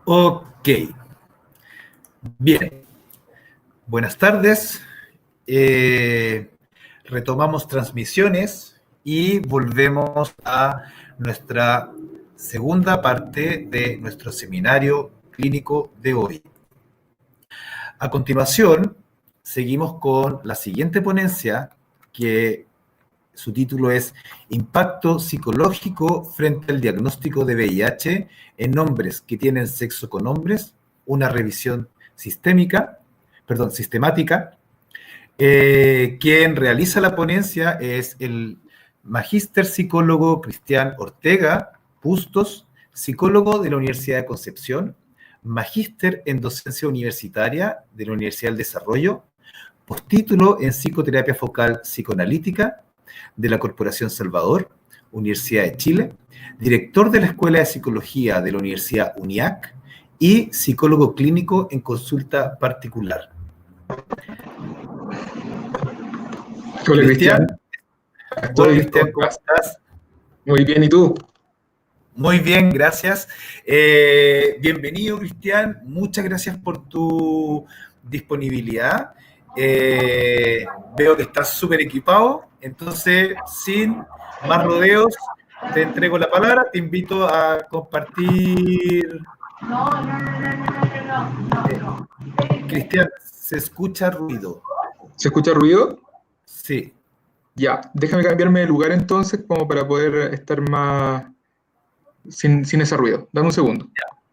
Ok, bien, buenas tardes. Eh, Retomamos transmisiones y volvemos a nuestra segunda parte de nuestro seminario clínico de hoy. A continuación, seguimos con la siguiente ponencia, que su título es Impacto psicológico frente al diagnóstico de VIH en hombres que tienen sexo con hombres, una revisión sistemática. Quien realiza la ponencia es el magíster psicólogo Cristian Ortega Bustos, psicólogo de la Universidad de Concepción, magíster en docencia universitaria de la Universidad del Desarrollo, postítulo en psicoterapia focal psicoanalítica de la Corporación Salvador, Universidad de Chile, director de la Escuela de Psicología de la Universidad UNIAC y psicólogo clínico en consulta particular. Hola, Cristian. Hola, Cristian, ¿cómo estás? Muy bien, ¿y tú? Muy bien, gracias. Bienvenido, Cristian. Muchas gracias por tu disponibilidad. Veo que estás súper equipado, entonces, sin más rodeos, te entrego la palabra, te invito a compartir. No. Cristian, se escucha ruido. ¿Se escucha ruido? Sí. Ya, déjame cambiarme de lugar entonces como para poder estar más sin ese ruido. Dame un segundo.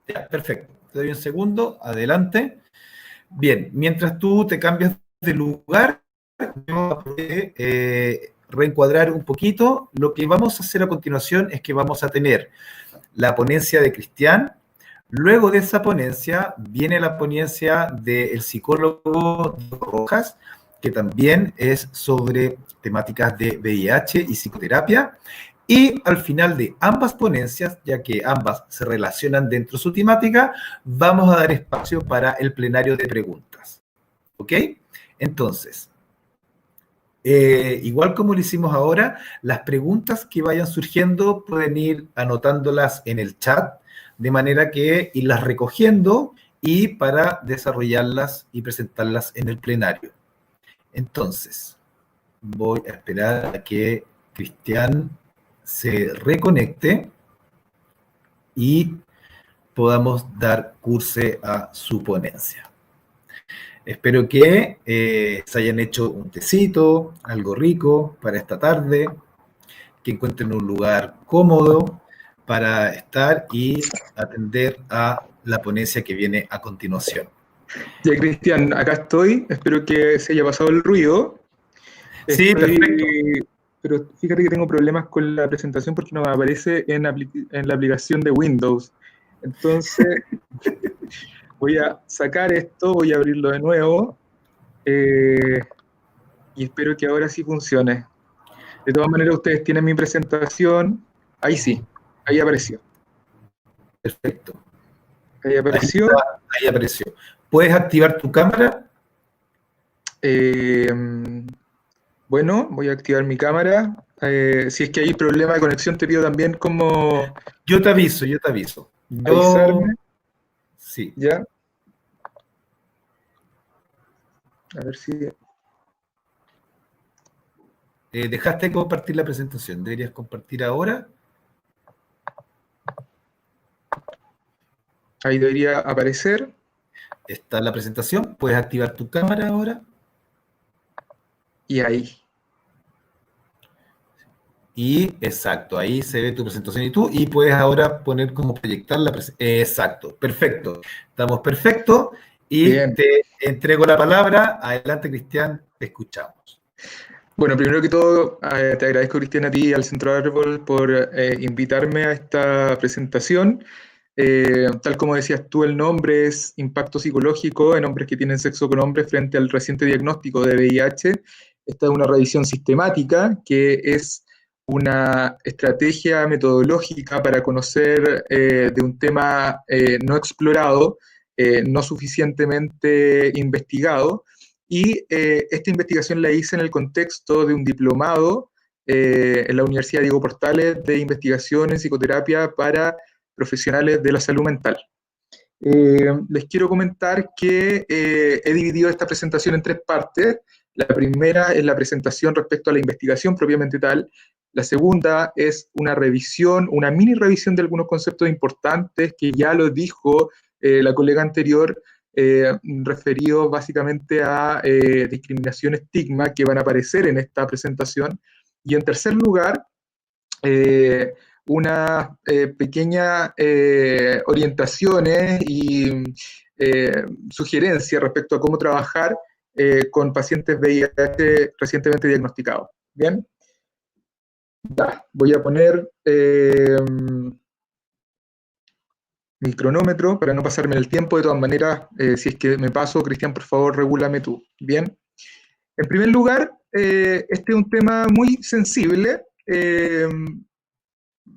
Ya, perfecto. Te doy un segundo, adelante. Bien, mientras tú te cambias de lugar, yo voy a reencuadrar un poquito. Lo que vamos a hacer a continuación es que vamos a tener la ponencia de Cristian. Luego de esa ponencia viene la ponencia del psicólogo Rojas, que también es sobre temáticas de VIH y psicoterapia. Y al final de ambas ponencias, ya que ambas se relacionan dentro de su temática, vamos a dar espacio para el plenario de preguntas. ¿Ok? Entonces, igual como lo hicimos ahora, las preguntas que vayan surgiendo pueden ir anotándolas en el chat, de manera que irlas recogiendo y para desarrollarlas y presentarlas en el plenario. Entonces, voy a esperar a que Cristian se reconecte y podamos dar curso a su ponencia. Espero que se hayan hecho un tecito, algo rico para esta tarde, que encuentren un lugar cómodo para estar y atender a la ponencia que viene a continuación. Ya, Cristian, acá estoy. Espero que se haya pasado el ruido. Sí, perfecto. Pero fíjate que tengo problemas con la presentación porque no me aparece en la aplicación de Windows. Entonces, voy a sacar esto, voy a abrirlo de nuevo y espero que ahora sí funcione. De todas maneras, ustedes tienen mi presentación. Ahí sí, ahí apareció. Perfecto. Ahí apareció. Ahí apareció. ¿Puedes activar tu cámara? Bueno, voy a activar mi cámara. Si es que hay problema de conexión, te pido también como Yo te aviso. avisarme. Sí. ¿Ya? A ver si... Dejaste de compartir la presentación. ¿Deberías compartir ahora? Ahí debería aparecer. Está la presentación. ¿Puedes activar tu cámara ahora? Y ahí. Y exacto, ahí se ve tu presentación y tú, y puedes ahora poner como proyectar la presentación. Exacto, perfecto. Estamos perfectos y Bien. te entrego la palabra. Adelante, Cristian, te escuchamos. Bueno, primero que todo, te agradezco, Cristian, a ti y al Centro Árbol por invitarme a esta presentación. Tal como decías tú, el nombre es Impacto psicológico en hombres que tienen sexo con hombres frente al reciente diagnóstico de VIH. Esta es una revisión sistemática que es una estrategia metodológica para conocer de un tema no explorado, no suficientemente investigado, y esta investigación la hice en el contexto de un diplomado en la Universidad Diego Portales de investigación en psicoterapia para profesionales de la salud mental. Les quiero comentar que he dividido esta presentación en tres partes. La primera es la presentación respecto a la investigación propiamente tal. La segunda es una revisión, una mini revisión de algunos conceptos importantes que ya lo dijo la colega anterior, referidos básicamente a discriminación, estigma, que van a aparecer en esta presentación. Y en tercer lugar, unas pequeñas orientaciones y sugerencias respecto a cómo trabajar con pacientes VIH recientemente diagnosticados. Bien, ya, voy a poner mi cronómetro para no pasarme el tiempo. De todas maneras, si es que me paso, Cristian, por favor, regúlame tú. Bien, en primer lugar, este es un tema muy sensible.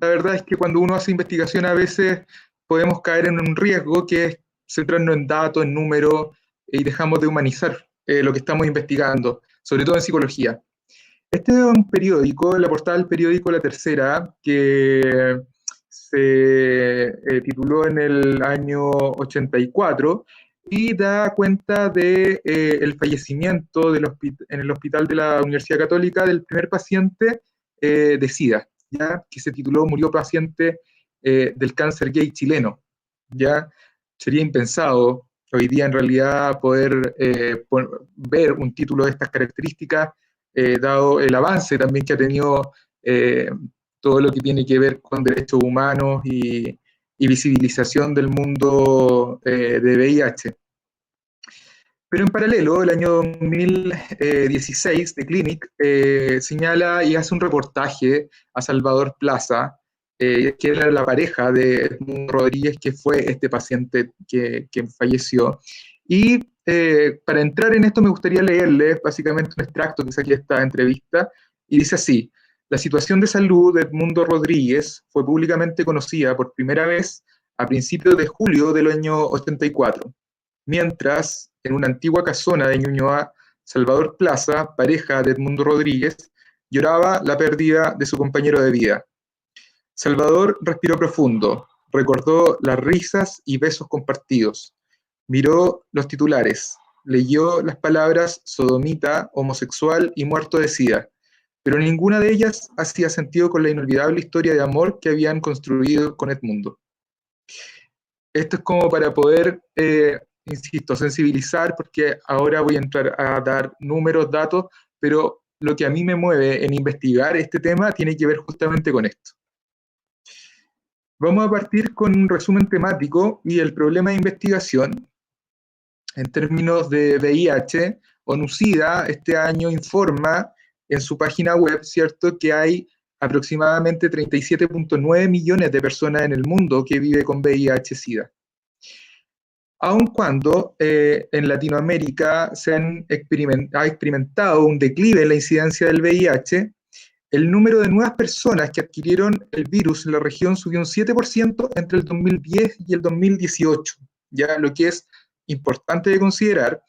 La verdad es que cuando uno hace investigación a veces podemos caer en un riesgo que es centrarnos en datos, en números, y dejamos de humanizar lo que estamos investigando, sobre todo en psicología. Este es un periódico, la portada del periódico La Tercera, que se tituló en el año 84 y da cuenta de el fallecimiento en el hospital de la Universidad Católica del primer paciente de SIDA, ¿ya? Que se tituló Murió paciente del cáncer gay chileno. ¿Ya? Sería impensado hoy día en realidad poder ver un título de estas características, dado el avance también que ha tenido todo lo que tiene que ver con derechos humanos y visibilización del mundo de VIH. Pero en paralelo, el año 2016, The Clinic señala y hace un reportaje a Salvador Plaza, que era la pareja de Edmundo Rodríguez, que fue este paciente que falleció. Y para entrar en esto me gustaría leerles básicamente un extracto que saqué de esta entrevista, y dice así: la situación de salud de Edmundo Rodríguez fue públicamente conocida por primera vez a principios de julio del año 84. Mientras, en una antigua casona de Ñuñoa, Salvador Plaza, pareja de Edmundo Rodríguez, lloraba la pérdida de su compañero de vida. Salvador respiró profundo, recordó las risas y besos compartidos, miró los titulares, leyó las palabras sodomita, homosexual y muerto de SIDA, pero ninguna de ellas hacía sentido con la inolvidable historia de amor que habían construido con Edmundo. Esto es como para poder, insisto, sensibilizar, porque ahora voy a entrar a dar números, datos, pero lo que a mí me mueve en investigar este tema tiene que ver justamente con esto. Vamos a partir con un resumen temático y el problema de investigación. En términos de VIH, ONU-SIDA este año informa en su página web, ¿cierto?, que hay aproximadamente 37.9 millones de personas en el mundo que viven con VIH-Sida. Aun cuando en Latinoamérica se ha experimentado un declive en la incidencia del VIH, el número de nuevas personas que adquirieron el virus en la región subió un 7% entre el 2010 y el 2018, ya lo que es importante de considerar.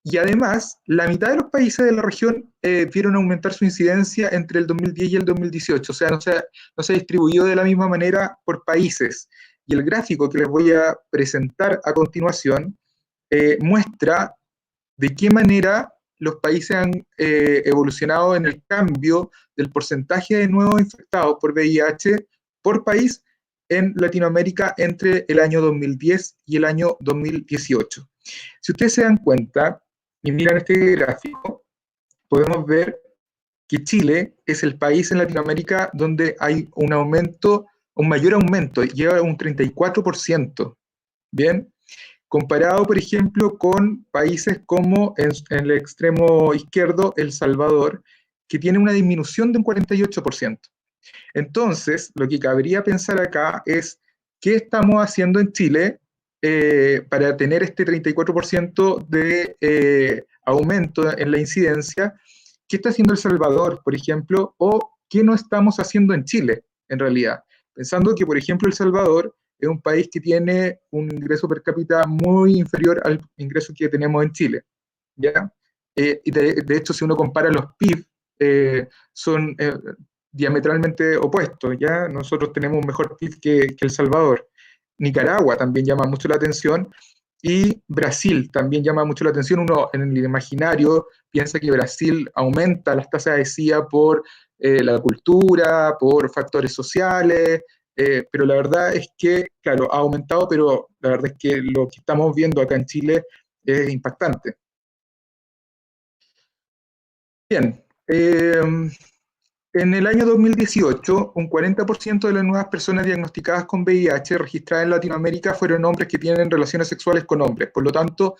Y además, la mitad de los países de la región vieron aumentar su incidencia entre el 2010 y el 2018, o sea, no se distribuyó de la misma manera por países. Y el gráfico que les voy a presentar a continuación muestra de qué manera los países han evolucionado en el cambio del porcentaje de nuevos infectados por VIH por país en Latinoamérica entre el año 2010 y el año 2018. Si ustedes se dan cuenta y miran este gráfico, podemos ver que Chile es el país en Latinoamérica donde hay un aumento, un mayor aumento, lleva un 34%, ¿bien? Comparado, por ejemplo, con países como en el extremo izquierdo, El Salvador, que tiene una disminución de un 48%. Entonces, lo que cabría pensar acá es qué estamos haciendo en Chile para tener este 34% de aumento en la incidencia. ¿Qué está haciendo El Salvador, por ejemplo? ¿O qué no estamos haciendo en Chile, en realidad? Pensando que, por ejemplo, El Salvador es un país que tiene un ingreso per cápita muy inferior al ingreso que tenemos en Chile, ¿ya? Y de hecho, si uno compara los PIB, son diametralmente opuestos, ¿ya? Nosotros tenemos un mejor PIB que El Salvador. Nicaragua también llama mucho la atención, y Brasil también llama mucho la atención. Uno en el imaginario piensa que Brasil aumenta las tasas de SIDA por la cultura, por factores sociales, pero la verdad es que, claro, ha aumentado, pero la verdad es que lo que estamos viendo acá en Chile es impactante. Bien, en el año 2018, un 40% de las nuevas personas diagnosticadas con VIH registradas en Latinoamérica fueron hombres que tienen relaciones sexuales con hombres. Por lo tanto,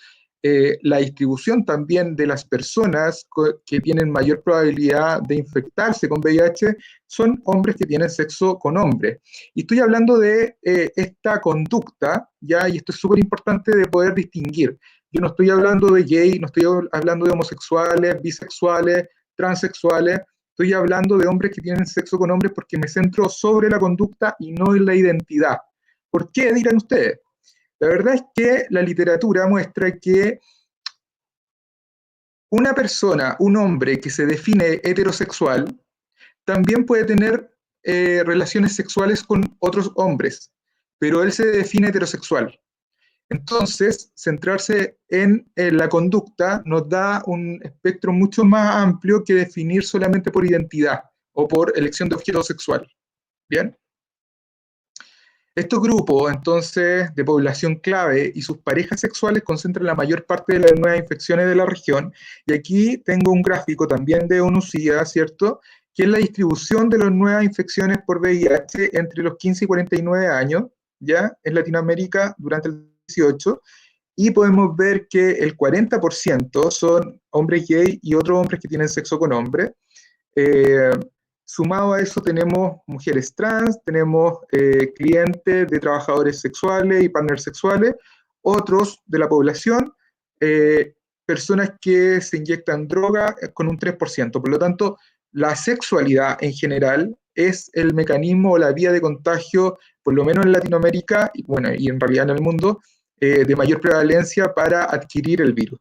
la distribución también de las personas que tienen mayor probabilidad de infectarse con VIH son hombres que tienen sexo con hombres. Y estoy hablando de esta conducta, ¿ya? Y esto es súper importante de poder distinguir. Yo no estoy hablando de gay, no estoy hablando de homosexuales, bisexuales, transexuales. Estoy hablando de hombres que tienen sexo con hombres porque me centro sobre la conducta y no en la identidad. ¿Por qué, dirán ustedes? La verdad es que la literatura muestra que una persona, un hombre que se define heterosexual, también puede tener relaciones sexuales con otros hombres, pero él se define heterosexual. Entonces, centrarse en la conducta nos da un espectro mucho más amplio que definir solamente por identidad o por elección de objeto sexual. ¿Bien? Estos grupos, entonces, de población clave y sus parejas sexuales concentran la mayor parte de las nuevas infecciones de la región. Y aquí tengo un gráfico también de ONU-SIDA, ¿cierto?, que es la distribución de las nuevas infecciones por VIH entre los 15 y 49 años, ¿ya?, en Latinoamérica durante el 18, y podemos ver que el 40% son hombres gay y otros hombres que tienen sexo con hombres. Sumado a eso tenemos mujeres trans, tenemos clientes de trabajadores sexuales y partners sexuales, otros de la población, personas que se inyectan droga con un 3%. Por lo tanto, la sexualidad en general es el mecanismo o la vía de contagio, por lo menos en Latinoamérica, y, bueno, y en realidad en el mundo, de mayor prevalencia para adquirir el virus.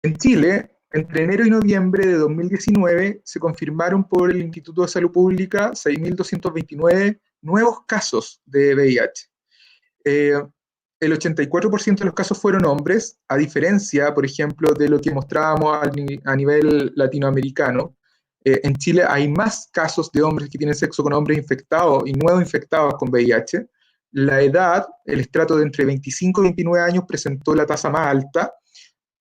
En Chile, entre enero y noviembre de 2019, se confirmaron por el Instituto de Salud Pública 6.229 nuevos casos de VIH. El 84% de los casos fueron hombres, a diferencia, por ejemplo, de lo que mostrábamos a nivel latinoamericano. En Chile hay más casos de hombres que tienen sexo con hombres infectados y nuevos infectados con VIH. La edad, el estrato de entre 25 y 29 años presentó la tasa más alta.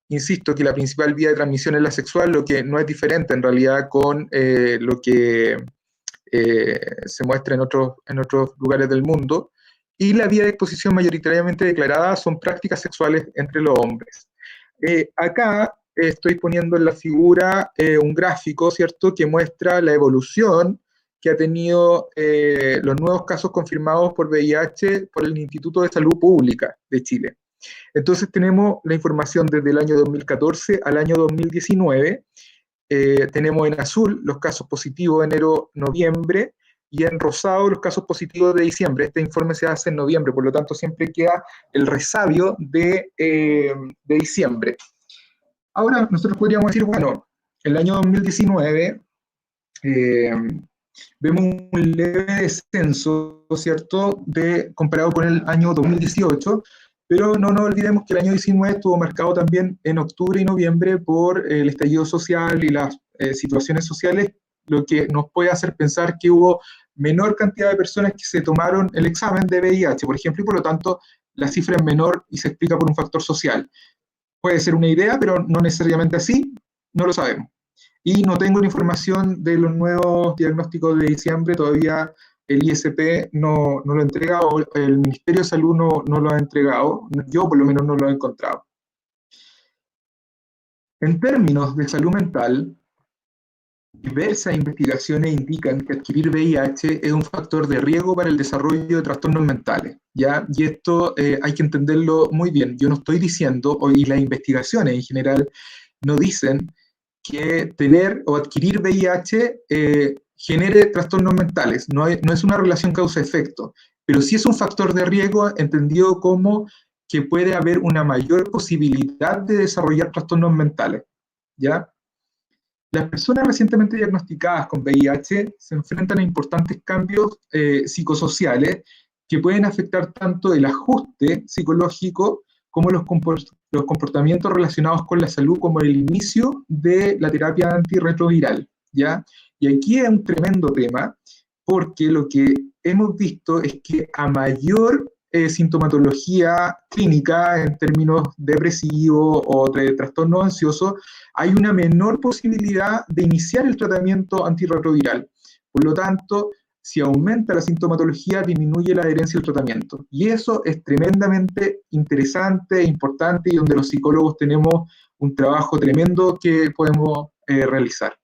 Insisto que la principal vía de transmisión es la sexual, lo que no es diferente en realidad con lo que se muestra en otros lugares del mundo. Y la vía de exposición mayoritariamente declarada son prácticas sexuales entre los hombres. Acá estoy poniendo en la figura un gráfico, ¿cierto?, que muestra la evolución que ha tenido los nuevos casos confirmados por VIH por el Instituto de Salud Pública de Chile. Entonces tenemos la información desde el año 2014 al año 2019. Tenemos en azul los casos positivos de enero-noviembre y en rosado los casos positivos de diciembre. Este informe se hace en noviembre, por lo tanto siempre queda el resabio de diciembre. Ahora nosotros podríamos decir, bueno, el año 2019 vemos un leve descenso, ¿cierto?, comparado con el año 2018, pero no nos olvidemos que el año 19 estuvo marcado también en octubre y noviembre por el estallido social y las situaciones sociales, lo que nos puede hacer pensar que hubo menor cantidad de personas que se tomaron el examen de VIH, por ejemplo, y por lo tanto la cifra es menor y se explica por un factor social. Puede ser una idea, pero no necesariamente así, no lo sabemos. Y no tengo la información de los nuevos diagnósticos de diciembre, todavía el ISP no lo ha entregado, el Ministerio de Salud no lo ha entregado, yo por lo menos no lo he encontrado. En términos de salud mental, diversas investigaciones indican que adquirir VIH es un factor de riesgo para el desarrollo de trastornos mentales, ¿ya? Y esto hay que entenderlo muy bien. Yo no estoy diciendo, y las investigaciones en general no dicen que tener o adquirir VIH genere trastornos mentales. No es una relación causa-efecto, pero sí es un factor de riesgo entendido como que puede haber una mayor posibilidad de desarrollar trastornos mentales, ¿ya? las personas recientemente diagnosticadas con VIH se enfrentan a importantes cambios psicosociales que pueden afectar tanto el ajuste psicológico como los comportamientos relacionados con la salud, como el inicio de la terapia antirretroviral, ¿ya? Y aquí es un tremendo tema, porque lo que hemos visto es que a mayor sintomatología clínica en términos depresivos o de trastorno ansioso, hay una menor posibilidad de iniciar el tratamiento antirretroviral. Por lo tanto, si aumenta la sintomatología, disminuye la adherencia al tratamiento. Y eso es tremendamente interesante e importante, y donde los psicólogos tenemos un trabajo tremendo que podemos realizar.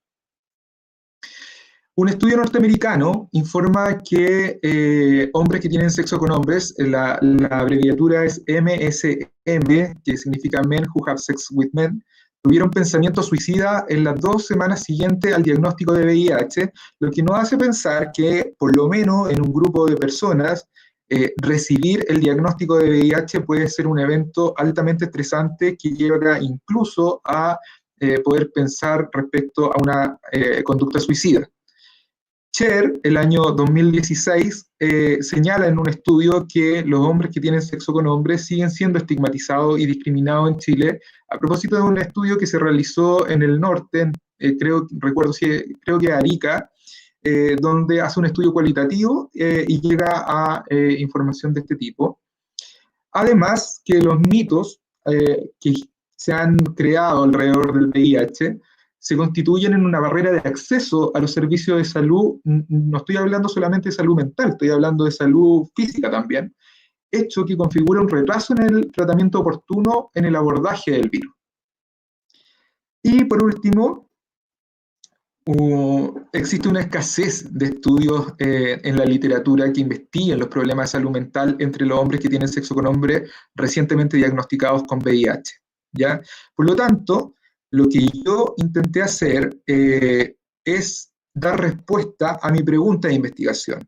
Un estudio norteamericano informa que hombres que tienen sexo con hombres, la abreviatura es MSM, que significa Men Who Have Sex with Men, tuvieron pensamiento suicida en las 2 semanas siguientes al diagnóstico de VIH, lo que nos hace pensar que, por lo menos en un grupo de personas, recibir el diagnóstico de VIH puede ser un evento altamente estresante que lleva incluso a poder pensar respecto a una conducta suicida. Cher, el año 2016, señala en un estudio que los hombres que tienen sexo con hombres siguen siendo estigmatizados y discriminados en Chile, a propósito de un estudio que se realizó en el norte, creo que Arica, donde hace un estudio cualitativo y llega a información de este tipo. Además, que los mitos que se han creado alrededor del VIH se constituyen en una barrera de acceso a los servicios de salud. No estoy hablando solamente de salud mental, estoy hablando de salud física también, hecho que configura un retraso en el tratamiento oportuno en el abordaje del virus. Y por último, existe una escasez de estudios en la literatura que investiguen los problemas de salud mental entre los hombres que tienen sexo con hombres recientemente diagnosticados con VIH, ¿ya? Por lo tanto, lo que yo intenté hacer es dar respuesta a mi pregunta de investigación.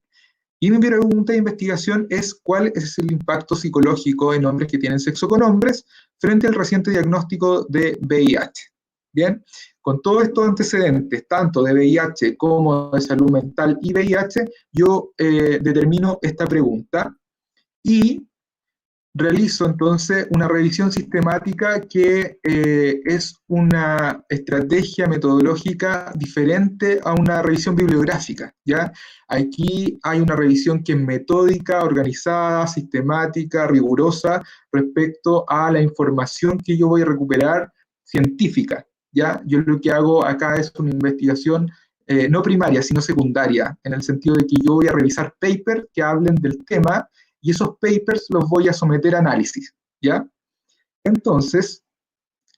Y mi pregunta de investigación es: ¿cuál es el impacto psicológico en hombres que tienen sexo con hombres frente al reciente diagnóstico de VIH? Bien, con todos estos antecedentes, tanto de VIH como de salud mental y VIH, yo determino esta pregunta y realizo entonces una revisión sistemática que es una estrategia metodológica diferente a una revisión bibliográfica, ¿ya? Aquí hay una revisión que es metódica, organizada, sistemática, rigurosa respecto a la información que yo voy a recuperar científica, ¿ya? Yo lo que hago acá es una investigación no primaria, sino secundaria, en el sentido de que yo voy a revisar papers que hablen del tema, y esos papers los voy a someter a análisis, ¿ya? Entonces,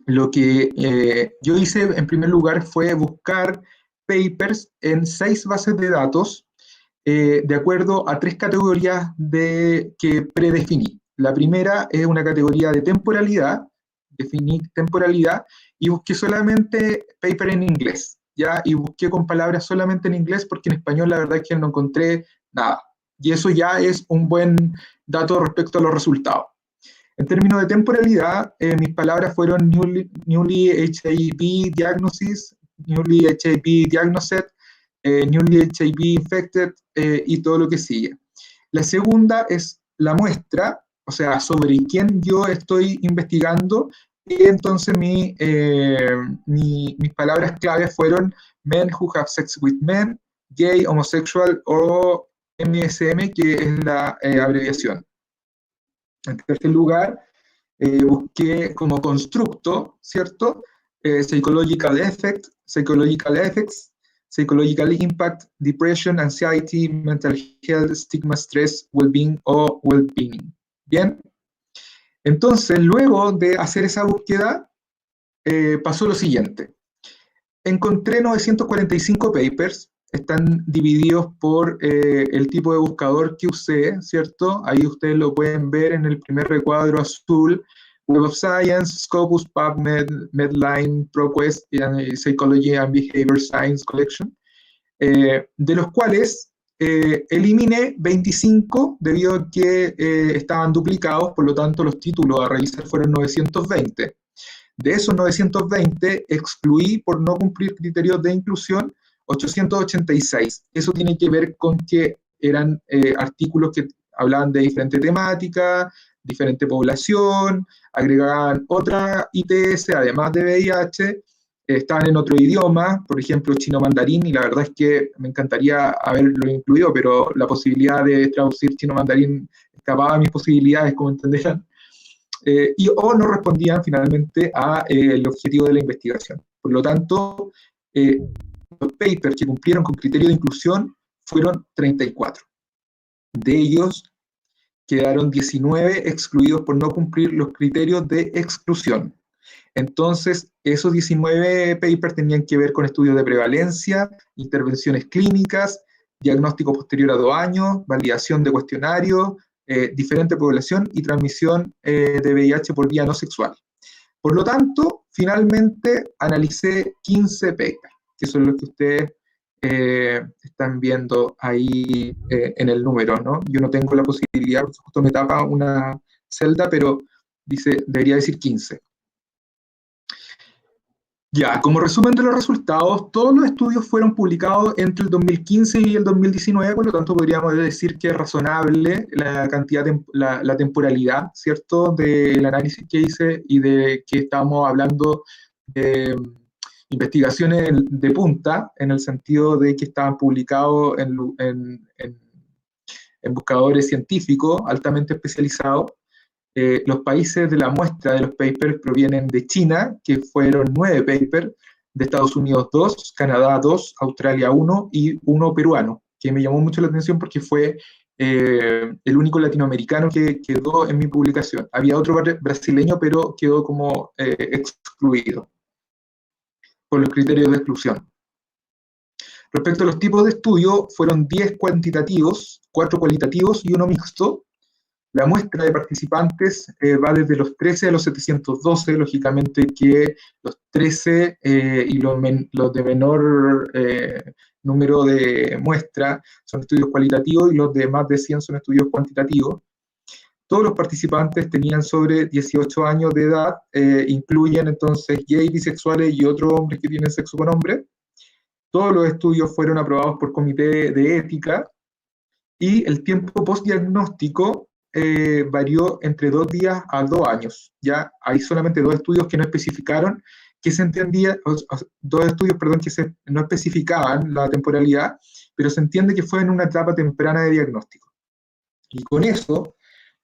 lo que yo hice en primer lugar fue buscar papers en 6 bases de datos de acuerdo a 3 categorías que predefiní. La primera es una categoría de temporalidad, definí temporalidad y busqué solamente paper en inglés, ¿ya? Y busqué con palabras solamente en inglés, porque en español la verdad es que no encontré nada. Y eso ya es un buen dato respecto a los resultados. En términos de temporalidad, mis palabras fueron newly HIV diagnosis, newly HIV diagnosed, newly HIV infected y todo lo que sigue. La segunda es la muestra, o sea, sobre quién yo estoy investigando, y entonces mis palabras claves fueron men who have sex with men, gay, homosexual o MSM, que es la abreviación. En tercer lugar, busqué como constructo, ¿cierto? Psychological effects, psychological impact, depression, anxiety, mental health, stigma, stress, well-being o well-being. Bien. Entonces, luego de hacer esa búsqueda, pasó lo siguiente. Encontré 945 papers. Están divididos por el tipo de buscador que usé, ¿cierto? Ahí ustedes lo pueden ver en el primer recuadro azul: Web of Science, Scopus, PubMed, Medline, ProQuest, Psychology and Behavior Science Collection, de los cuales eliminé 25 debido a que estaban duplicados, por lo tanto los títulos a revisar fueron 920. De esos 920, excluí por no cumplir criterios de inclusión 886. Eso tiene que ver con que eran artículos que hablaban de diferente temática, diferente población, agregaban otra ITS, además de VIH, estaban en otro idioma, por ejemplo, chino mandarín, y la verdad es que me encantaría haberlo incluido, pero la posibilidad de traducir chino mandarín escapaba a mis posibilidades, como entenderán, o no respondían finalmente al objetivo de la investigación. Por lo tanto, los papers que cumplieron con criterio de inclusión fueron 34. De ellos, quedaron 19 excluidos por no cumplir los criterios de exclusión. Entonces, esos 19 papers tenían que ver con estudios de prevalencia, intervenciones clínicas, diagnóstico posterior a 2 años, validación de cuestionarios, diferente población y transmisión de VIH por vía no sexual. Por lo tanto, finalmente analicé 15 papers, que son los que ustedes están viendo ahí en el número, ¿no? Yo no tengo la posibilidad, justo me tapa una celda, pero debería decir 15. Ya, como resumen de los resultados, todos los estudios fueron publicados entre el 2015 y el 2019, por lo tanto podríamos decir que es razonable la cantidad, la temporalidad, ¿cierto?, del análisis que hice y de que estamos hablando de investigaciones de punta, en el sentido de que estaban publicados en buscadores científicos altamente especializados. Los países de la muestra de los papers provienen de China, que fueron 9 papers, de Estados Unidos 2, Canadá 2, Australia 1 y 1 peruano, que me llamó mucho la atención porque fue el único latinoamericano que quedó en mi publicación. Había otro brasileño, pero quedó como excluido por los criterios de exclusión. Respecto a los tipos de estudio, fueron 10 cuantitativos, 4 cualitativos y 1 mixto. La muestra de participantes va desde los 13 a los 712, lógicamente que los 13 y los de menor número de muestra son estudios cualitativos y los de más de 100 son estudios cuantitativos. Todos los participantes tenían sobre 18 años de edad, incluyen entonces gays, bisexuales y otros hombres que tienen sexo con hombres. Todos los estudios fueron aprobados por comité de ética y el tiempo postdiagnóstico varió entre 2 días a 2 años. Ya hay solamente 2 estudios que no especificaron que se entendía, 2 estudios, perdón, que no especificaban la temporalidad, pero se entiende que fue en una etapa temprana de diagnóstico. Y con eso,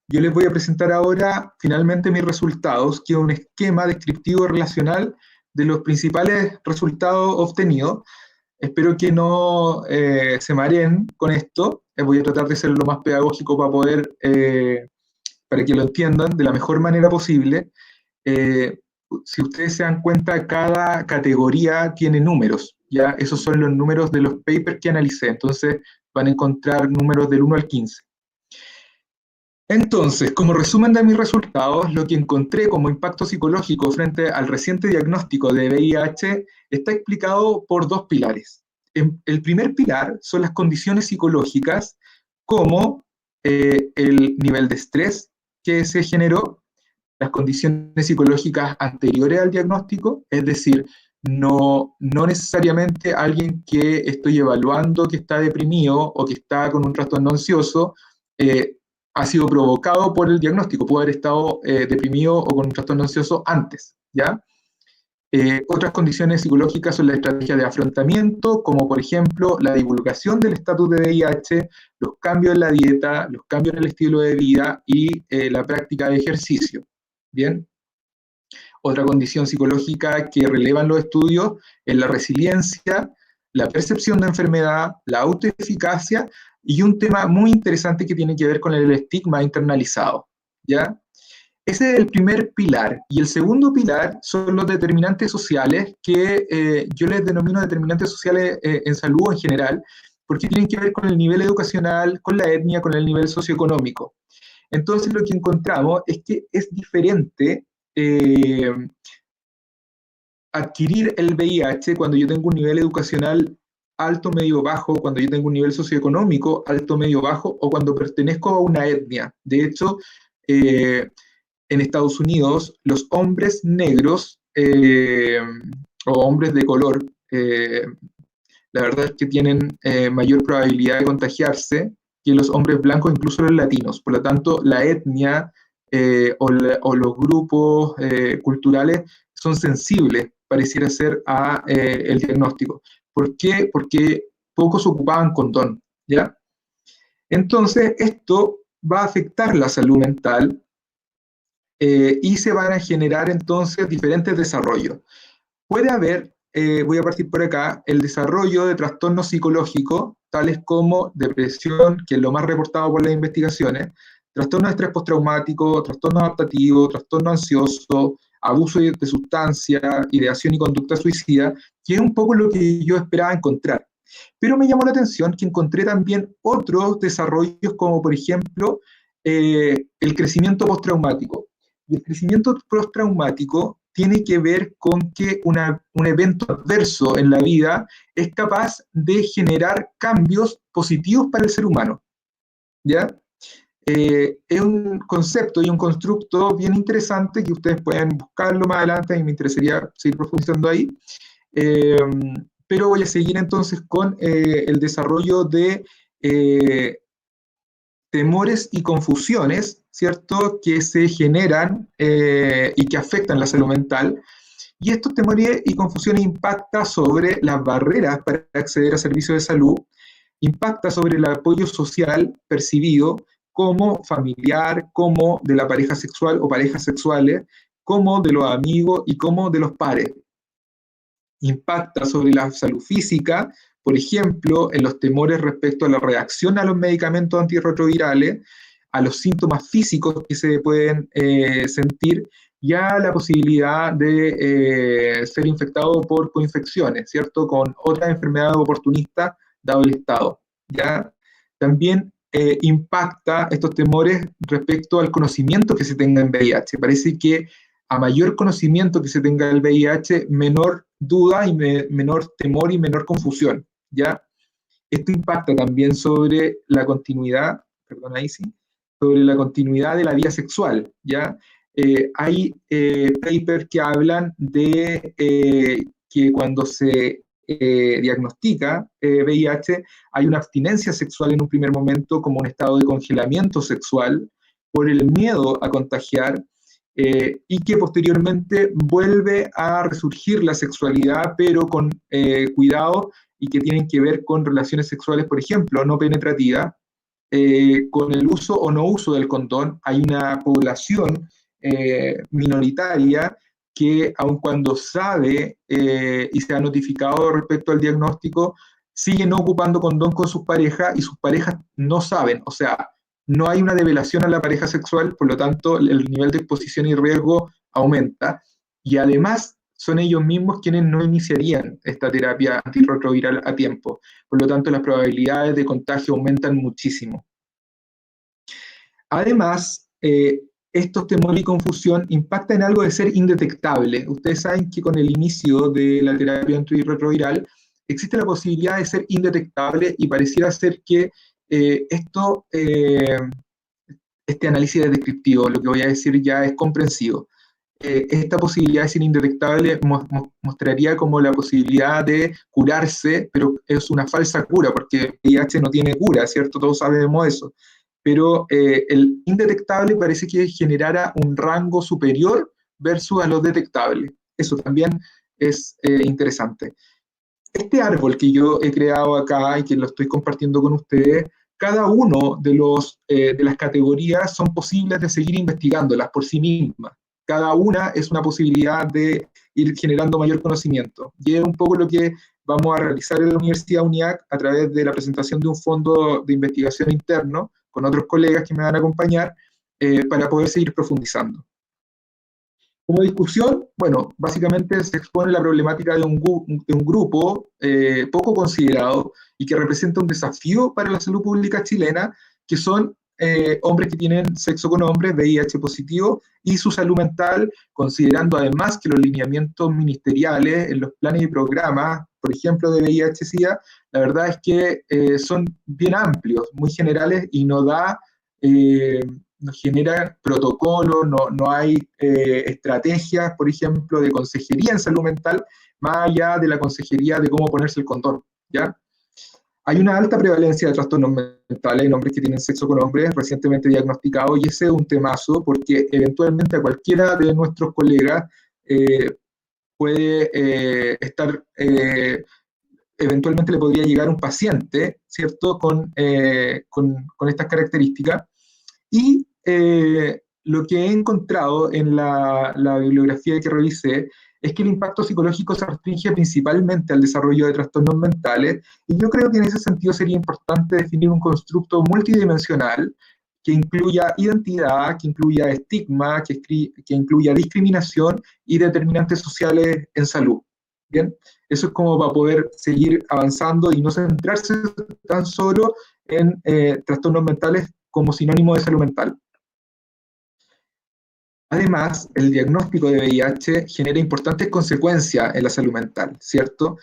yo les voy a presentar ahora finalmente mis resultados, que es un esquema descriptivo relacional de los principales resultados obtenidos. Espero que no se mareen con esto. Voy a tratar de ser lo más pedagógico para poder, para que lo entiendan de la mejor manera posible. Si ustedes se dan cuenta, cada categoría tiene números, ¿ya? Esos son los números de los papers que analicé. Entonces van a encontrar números del 1 al 15. Entonces, como resumen de mis resultados, lo que encontré como impacto psicológico frente al reciente diagnóstico de VIH está explicado por 2 pilares. El primer pilar son las condiciones psicológicas, como el nivel de estrés que se generó, las condiciones psicológicas anteriores al diagnóstico, es decir, no necesariamente alguien que estoy evaluando que está deprimido o que está con un trastorno ansioso, ha sido provocado por el diagnóstico, puede haber estado deprimido o con un trastorno ansioso antes, ¿ya? Otras condiciones psicológicas son la estrategia de afrontamiento, como por ejemplo la divulgación del estatus de VIH, los cambios en la dieta, los cambios en el estilo de vida y la práctica de ejercicio, ¿bien? Otra condición psicológica que relevan los estudios es la resiliencia, la percepción de enfermedad, la autoeficacia y un tema muy interesante que tiene que ver con el estigma internalizado, ¿ya? Ese es el primer pilar. Y el segundo pilar son los determinantes sociales, que yo les denomino determinantes sociales en salud en general, porque tienen que ver con el nivel educacional, con la etnia, con el nivel socioeconómico. Entonces lo que encontramos es que es diferente adquirir el VIH cuando yo tengo un nivel educacional alto, medio, bajo, cuando yo tengo un nivel socioeconómico alto, medio, bajo, o cuando pertenezco a una etnia. De hecho, en Estados Unidos, los hombres negros o hombres de color, la verdad es que tienen mayor probabilidad de contagiarse que los hombres blancos, incluso los latinos. Por lo tanto, la etnia o los grupos culturales son sensibles, pareciera ser, a el diagnóstico. ¿Por qué? Porque pocos ocupaban condón, ¿ya? Entonces, esto va a afectar la salud mental y se van a generar entonces diferentes desarrollos. Puede haber, voy a partir por acá, el desarrollo de trastornos psicológicos, tales como depresión, que es lo más reportado por las investigaciones, trastorno de estrés postraumático, trastorno adaptativo, trastorno ansioso, abuso de sustancia, ideación y conducta suicida, que es un poco lo que yo esperaba encontrar. Pero me llamó la atención que encontré también otros desarrollos, como por ejemplo el crecimiento postraumático. Y el crecimiento postraumático tiene que ver con que un evento adverso en la vida es capaz de generar cambios positivos para el ser humano, ¿ya? Es un concepto y un constructo bien interesante que ustedes pueden buscarlo más adelante y me interesaría seguir profundizando ahí. Pero voy a seguir entonces con el desarrollo de temores y confusiones, ¿cierto?, que se generan y que afectan la salud mental. Y estos temores y confusiones impactan sobre las barreras para acceder a servicios de salud, impacta sobre el apoyo social percibido como familiar, como de la pareja sexual o parejas sexuales, como de los amigos y como de los pares. Impacta sobre la salud física, por ejemplo, en los temores respecto a la reacción a los medicamentos antirretrovirales, a los síntomas físicos que se pueden sentir y a la posibilidad de ser infectado por coinfecciones, ¿cierto?, con otras enfermedades oportunistas dado el estado, ¿ya? También impacta estos temores respecto al conocimiento que se tenga en VIH. Parece que a mayor conocimiento que se tenga del VIH, menor duda y menor temor y menor confusión, ¿ya? Esto impacta también sobre la continuidad, perdón, ahí sí, sobre la continuidad de la vida sexual, ¿ya? Hay papers que hablan de que cuando se diagnostica VIH, hay una abstinencia sexual en un primer momento como un estado de congelamiento sexual por el miedo a contagiar, y que posteriormente vuelve a resurgir la sexualidad, pero con cuidado y que tienen que ver con relaciones sexuales, por ejemplo, no penetrativas, con el uso o no uso del condón. Hay una población minoritaria que, aun cuando sabe y se ha notificado respecto al diagnóstico, sigue no ocupando condón con sus parejas y sus parejas no saben, o sea, no hay una develación a la pareja sexual, por lo tanto el nivel de exposición y riesgo aumenta, y además son ellos mismos quienes no iniciarían esta terapia antirretroviral a tiempo, por lo tanto las probabilidades de contagio aumentan muchísimo. Además, estos temores y confusión impactan en algo de ser indetectable. Ustedes saben que con el inicio de la terapia antirretroviral existe la posibilidad de ser indetectable y pareciera ser que este análisis es descriptivo, lo que voy a decir ya es comprensivo. Esta posibilidad de ser indetectable mostraría como la posibilidad de curarse, pero es una falsa cura, porque el VIH no tiene cura, ¿cierto? Todos sabemos eso. Pero el indetectable parece que generara un rango superior versus a lo detectable. Eso también es interesante. Este árbol que yo he creado acá y que lo estoy compartiendo con ustedes, cada uno de las categorías son posibles de seguir investigándolas por sí mismas. Cada una es una posibilidad de ir generando mayor conocimiento. Y es un poco lo que vamos a realizar en la Universidad UNIAC a través de la presentación de un fondo de investigación interno con otros colegas que me van a acompañar para poder seguir profundizando. Como discusión, bueno, básicamente se expone la problemática de un grupo poco considerado y que representa un desafío para la salud pública chilena, que son hombres que tienen sexo con hombres, VIH positivo, y su salud mental, considerando además que los lineamientos ministeriales en los planes y programas, por ejemplo, de VIH-Sida, la verdad es que son bien amplios, muy generales, y no no genera protocolos, no hay estrategias, por ejemplo, de consejería en salud mental, más allá de la consejería de cómo ponerse el condón, ¿ya? Hay una alta prevalencia de trastornos mentales en hombres que tienen sexo con hombres recientemente diagnosticados, y ese es un temazo porque eventualmente a cualquiera de nuestros colegas puede estar, eventualmente le podría llegar un paciente, ¿cierto?, con estas características. Y lo que he encontrado en la bibliografía que revisé es que el impacto psicológico se restringe principalmente al desarrollo de trastornos mentales, y yo creo que en ese sentido sería importante definir un constructo multidimensional que incluya identidad, que incluya estigma, que incluya discriminación y determinantes sociales en salud. ¿Bien? Eso es como para poder seguir avanzando y no centrarse tan solo en trastornos mentales como sinónimo de salud mental. Además, el diagnóstico de VIH genera importantes consecuencias en la salud mental, ¿cierto?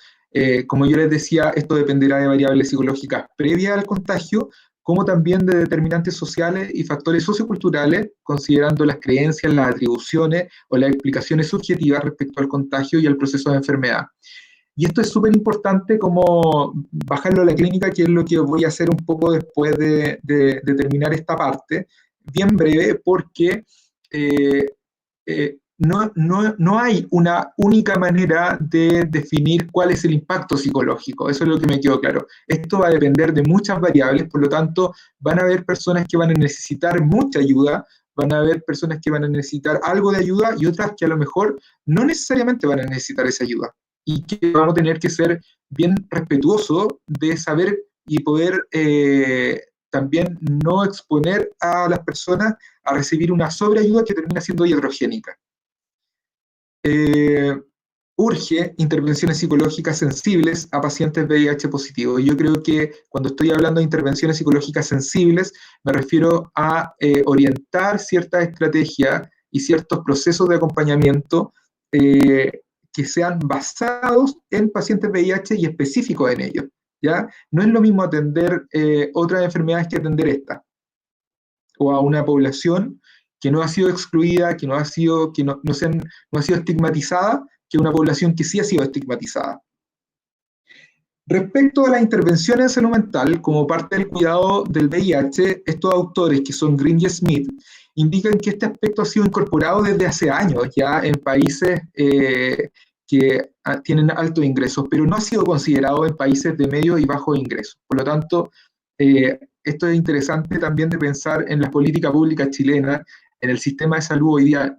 Como yo les decía, esto dependerá de variables psicológicas previas al contagio, como también de determinantes sociales y factores socioculturales, considerando las creencias, las atribuciones o las explicaciones subjetivas respecto al contagio y al proceso de enfermedad. Y esto es súper importante como bajarlo a la clínica, que es lo que voy a hacer un poco después de terminar esta parte, bien breve, porque no hay una única manera de definir cuál es el impacto psicológico. Eso es lo que me quedó claro. Esto va a depender de muchas variables, por lo tanto, van a haber personas que van a necesitar mucha ayuda, van a haber personas que van a necesitar algo de ayuda y otras que a lo mejor no necesariamente van a necesitar esa ayuda. Y que vamos a tener que ser bien respetuosos de saber y poder también no exponer a las personas a recibir una sobreayuda que termina siendo iatrogénica. Urge intervenciones psicológicas sensibles a pacientes VIH positivos. Yo creo que cuando estoy hablando de intervenciones psicológicas sensibles, me refiero a orientar ciertas estrategias y ciertos procesos de acompañamiento que sean basados en pacientes VIH y específicos en ellos, ¿ya? No es lo mismo atender otras enfermedades que atender esta, o a una población que no ha sido excluida, que no ha sido estigmatizada, que una población que sí ha sido estigmatizada. Respecto a la intervención en salud mental, como parte del cuidado del VIH, estos autores, que son Green y Smith, indican que este aspecto ha sido incorporado desde hace años ya en países que tienen altos ingresos, pero no ha sido considerado en países de medio y bajo ingresos. Por lo tanto, esto es interesante también de pensar en la política pública chilena, en el sistema de salud. Hoy día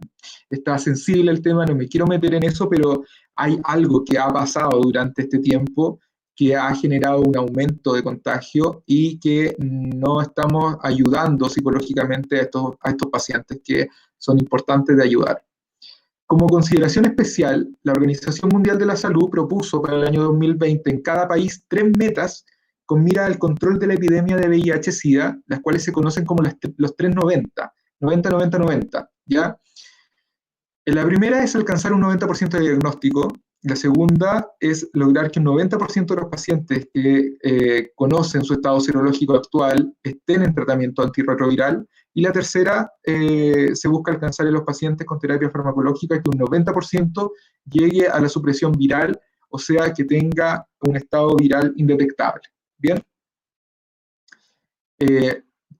está sensible el tema, no me quiero meter en eso, pero hay algo que ha pasado durante este tiempo que ha generado un aumento de contagio y que no estamos ayudando psicológicamente a estos pacientes que son importantes de ayudar. Como consideración especial, la Organización Mundial de la Salud propuso para el año 2020 en cada país 3 metas con mira al control de la epidemia de VIH-Sida, las cuales se conocen como los 390, 90-90-90, ¿ya? La primera es alcanzar un 90% de diagnóstico. La segunda es lograr que un 90% de los pacientes que conocen su estado serológico actual estén en tratamiento antirretroviral. Y la tercera, se busca alcanzar en los pacientes con terapia farmacológica que un 90% llegue a la supresión viral, o sea, que tenga un estado viral indetectable. ¿Bien?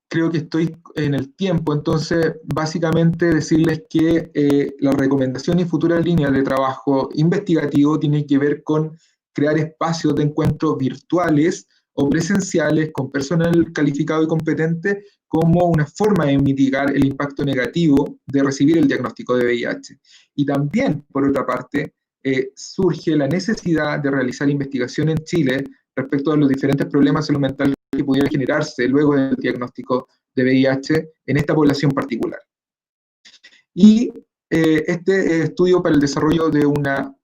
Creo que estoy en el tiempo, entonces básicamente decirles que la recomendación y futuras líneas de trabajo investigativo tienen que ver con crear espacios de encuentros virtuales o presenciales con personal calificado y competente como una forma de mitigar el impacto negativo de recibir el diagnóstico de VIH. Y también, por otra parte, surge la necesidad de realizar investigación en Chile respecto a los diferentes problemas de salud mental que pudiera generarse luego del diagnóstico de VIH en esta población particular. Y este estudio para el desarrollo de una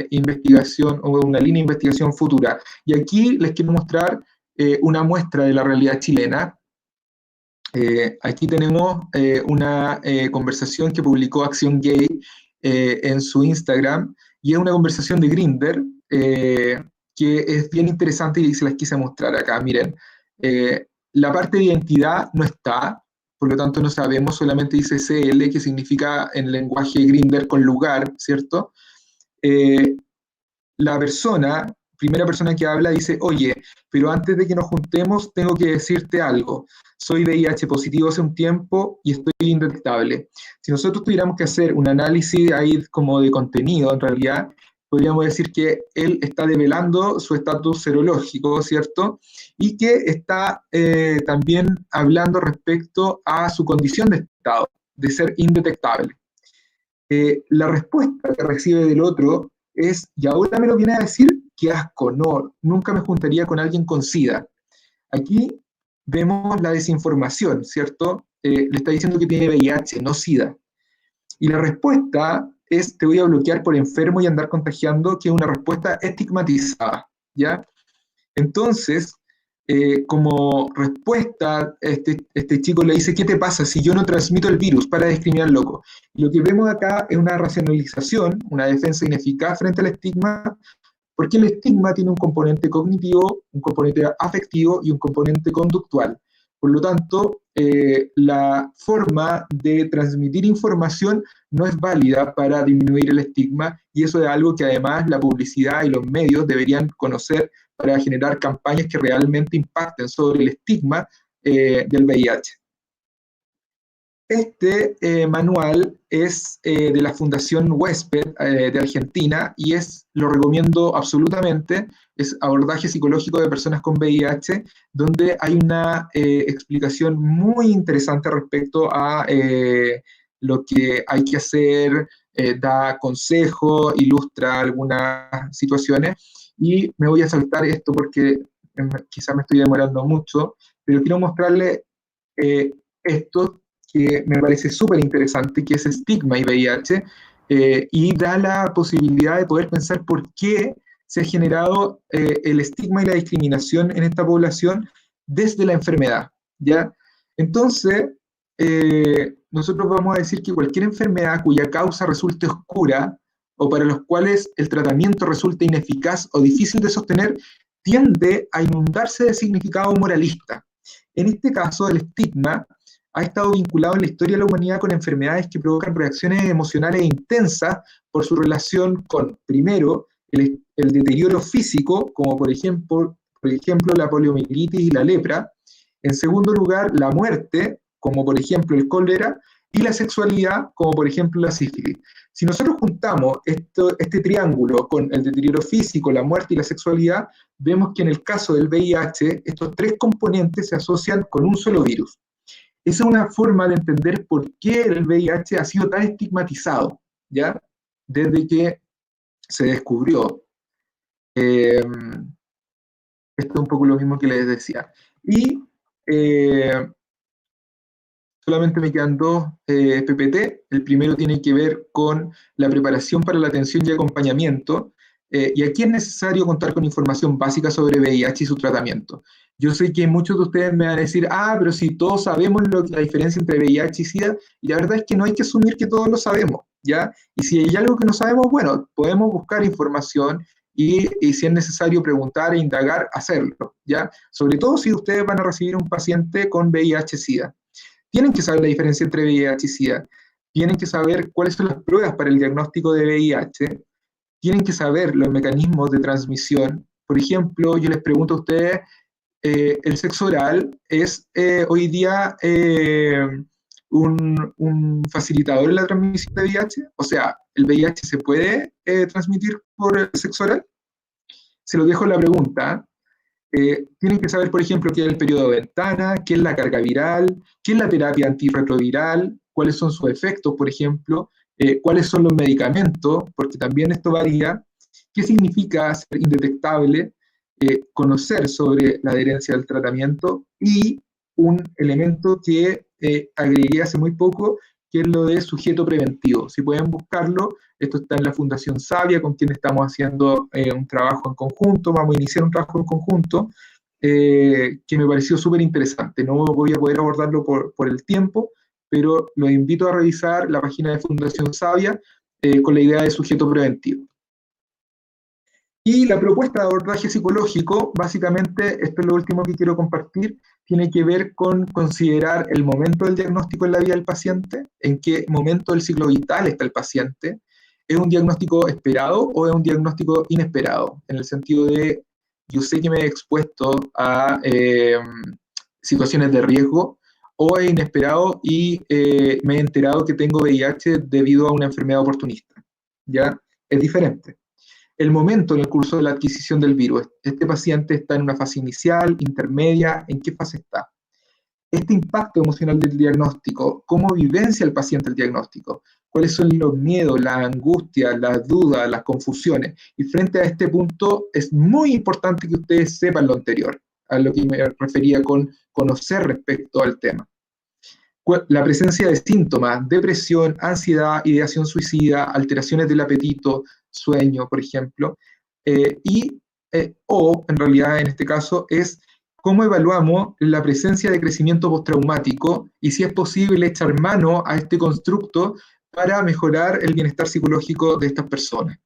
investigación o una línea de investigación futura. Y aquí les quiero mostrar una muestra de la realidad chilena. Aquí tenemos una conversación que publicó Acción Gay en su Instagram, y es una conversación de Grindr, que es bien interesante y se las quise mostrar acá. Miren, la parte de identidad no está, por lo tanto no sabemos, solamente dice CL, que significa en lenguaje Grindr con lugar, ¿cierto? La primera persona que habla dice, oye, pero antes de que nos juntemos tengo que decirte algo. Soy VIH positivo hace un tiempo y estoy indetectable. Si nosotros tuviéramos que hacer un análisis ahí como de contenido, en realidad, podríamos decir que él está develando su estatus serológico, ¿cierto? Y que está también hablando respecto a su condición de estado, de ser indetectable. La respuesta que recibe del otro es, y ahora me lo viene a decir, qué asco, no, nunca me juntaría con alguien con SIDA. Aquí vemos la desinformación, ¿cierto? Le está diciendo que tiene VIH, no SIDA. Y la respuesta es, te voy a bloquear por enfermo y andar contagiando, que es una respuesta estigmatizada, ¿ya? Entonces, como respuesta, este chico le dice, ¿qué te pasa si yo no transmito el virus? Para de discriminar, loco. Y lo que vemos acá es una racionalización, una defensa ineficaz frente al estigma, porque el estigma tiene un componente cognitivo, un componente afectivo y un componente conductual. Por lo tanto, la forma de transmitir información no es válida para disminuir el estigma, y eso es algo que además la publicidad y los medios deberían conocer para generar campañas que realmente impacten sobre el estigma del VIH. Este manual es de la Fundación Huésped de Argentina y lo recomiendo absolutamente. Es Abordaje Psicológico de Personas con VIH, donde hay una explicación muy interesante respecto a lo que hay que hacer, da consejos, ilustra algunas situaciones. Y me voy a saltar esto porque quizás me estoy demorando mucho, pero quiero mostrarle esto que me parece súper interesante, que es estigma y VIH, y da la posibilidad de poder pensar por qué se ha generado el estigma y la discriminación en esta población desde la enfermedad, ¿ya? Entonces, nosotros vamos a decir que cualquier enfermedad cuya causa resulte oscura o para los cuales el tratamiento resulte ineficaz o difícil de sostener, tiende a inundarse de significado moralista. En este caso, el estigma ha estado vinculado en la historia de la humanidad con enfermedades que provocan reacciones emocionales intensas por su relación con, primero, el deterioro físico, como por ejemplo la poliomielitis y la lepra; en segundo lugar, la muerte, como por ejemplo el cólera; y la sexualidad, como por ejemplo la sífilis. Si nosotros juntamos este triángulo con el deterioro físico, la muerte y la sexualidad, vemos que en el caso del VIH, estos tres componentes se asocian con un solo virus. Esa es una forma de entender por qué el VIH ha sido tan estigmatizado, ¿ya? Desde que se descubrió. Esto es un poco lo mismo que les decía. Y solamente me quedan dos PPT. El primero tiene que ver con la preparación para la atención y acompañamiento. Y aquí es necesario contar con información básica sobre VIH y su tratamiento. Yo sé que muchos de ustedes me van a decir, pero si todos sabemos la diferencia entre VIH y SIDA, y la verdad es que no hay que asumir que todos lo sabemos, ¿ya? Y si hay algo que no sabemos, bueno, podemos buscar información y si es necesario preguntar e indagar, hacerlo, ¿ya? Sobre todo si ustedes van a recibir un paciente con VIH-SIDA. Tienen que saber la diferencia entre VIH y SIDA, tienen que saber cuáles son las pruebas para el diagnóstico de VIH, tienen que saber los mecanismos de transmisión. Por ejemplo, yo les pregunto a ustedes, ¿el sexo oral es hoy día un facilitador en la transmisión de VIH? O sea, ¿el VIH se puede transmitir por el sexo oral? Se lo dejo la pregunta. Tienen que saber, por ejemplo, qué es el periodo de ventana, qué es la carga viral, qué es la terapia antirretroviral, cuáles son sus efectos, por ejemplo, cuáles son los medicamentos, porque también esto varía, qué significa ser indetectable, conocer sobre la adherencia del tratamiento, y un elemento que agregué hace muy poco, que es lo de sujeto preventivo. Si pueden buscarlo, esto está en la Fundación Savia, con quien estamos haciendo un trabajo en conjunto, vamos a iniciar un trabajo en conjunto, que me pareció súper interesante. No voy a poder abordarlo por el tiempo, pero los invito a revisar la página de Fundación Savia con la idea de sujeto preventivo. Y la propuesta de abordaje psicológico, básicamente, esto es lo último que quiero compartir, tiene que ver con considerar el momento del diagnóstico en la vida del paciente, en qué momento del ciclo vital está el paciente. ¿Es un diagnóstico esperado o es un diagnóstico inesperado? En el sentido de, yo sé que me he expuesto a situaciones de riesgo, o es inesperado y me he enterado que tengo VIH debido a una enfermedad oportunista. ¿Ya? Es diferente. El momento en el curso de la adquisición del virus. Este paciente está en una fase inicial, intermedia, ¿en qué fase está? Este impacto emocional del diagnóstico, ¿cómo vivencia el paciente el diagnóstico? ¿Cuáles son los miedos, las angustias, las dudas, las confusiones? Y frente a este punto es muy importante que ustedes sepan lo anterior, a lo que me refería con conocer respecto al tema. La presencia de síntomas, depresión, ansiedad, ideación suicida, alteraciones del apetito, sueño, por ejemplo, o en realidad en este caso es cómo evaluamos la presencia de crecimiento postraumático y si es posible echar mano a este constructo para mejorar el bienestar psicológico de estas personas.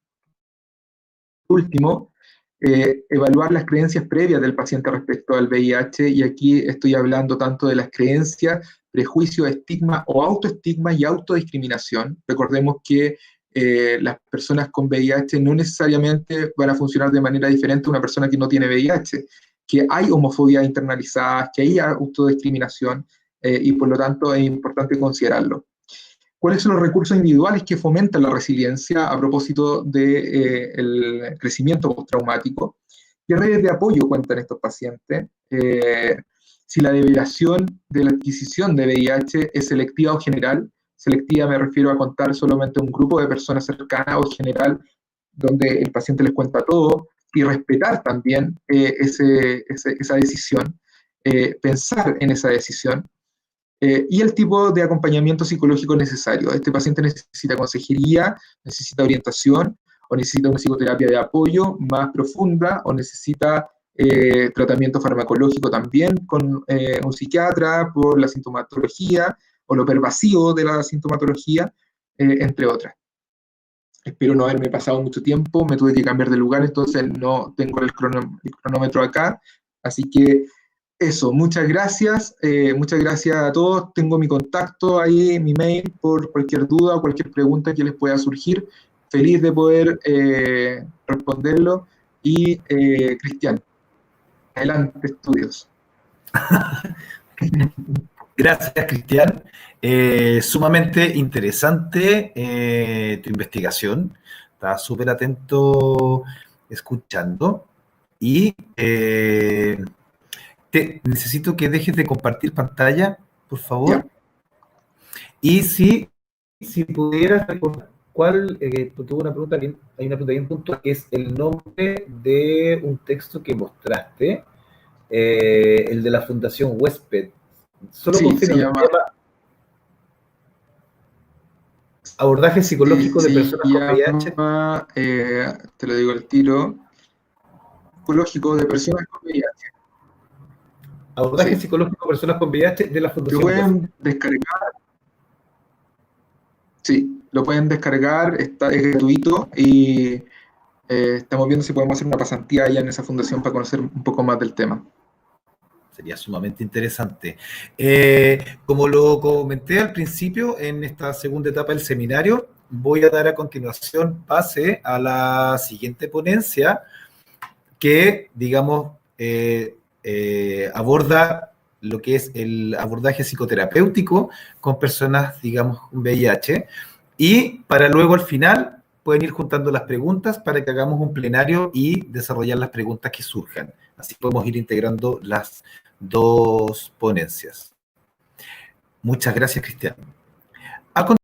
Por último, evaluar las creencias previas del paciente respecto al VIH, y aquí estoy hablando tanto de las creencias, prejuicio, estigma o autoestigma y autodiscriminación. Recordemos que las personas con VIH no necesariamente van a funcionar de manera diferente a una persona que no tiene VIH, que hay homofobia internalizada, que hay autodiscriminación, y por lo tanto es importante considerarlo. ¿Cuáles son los recursos individuales que fomentan la resiliencia a propósito del crecimiento postraumático? ¿Qué redes de apoyo cuentan estos pacientes? Si la develación de la adquisición de VIH es selectiva o general. Selectiva me refiero a contar solamente un grupo de personas cercanas, o general, donde el paciente les cuenta todo, y respetar también esa decisión, pensar en esa decisión. Y el tipo de acompañamiento psicológico necesario. Este paciente necesita consejería, necesita orientación, o necesita una psicoterapia de apoyo más profunda, o necesita tratamiento farmacológico también con un psiquiatra por la sintomatología, o lo pervasivo de la sintomatología, entre otras. Espero no haberme pasado mucho tiempo, me tuve que cambiar de lugar, entonces no tengo el cronómetro acá, así que eso, muchas gracias a todos. Tengo mi contacto ahí, mi mail, por cualquier duda o cualquier pregunta que les pueda surgir. Feliz de poder responderlo. Y Cristian, adelante, estudios. Gracias, Cristian. Sumamente interesante tu investigación. Estaba súper atento escuchando. Y necesito que dejes de compartir pantalla, por favor. Ya. Y si pudieras recordar cuál, tuve una pregunta bien, hay una pregunta bien puntual, que es el nombre de un texto que mostraste, el de la Fundación Huésped. Solo Sí, confirma, se llama Abordaje psicológico de personas con VIH. te lo digo al tiro, psicológico de personas con VIH. Abordaje Sí. psicológico de personas con VIH de la Lo Fundación pueden Huésped. descargar. Sí, lo pueden descargar, es gratuito, y estamos viendo si podemos hacer una pasantía allá en esa fundación para conocer un poco más del tema. Sería sumamente interesante. Como lo comenté al principio, en esta segunda etapa del seminario, voy a dar a continuación pase a la siguiente ponencia que, digamos, aborda lo que es el abordaje psicoterapéutico con personas, digamos, con VIH, y para luego al final pueden ir juntando las preguntas para que hagamos un plenario y desarrollar las preguntas que surjan. Así podemos ir integrando las dos ponencias. Muchas gracias, Cristian.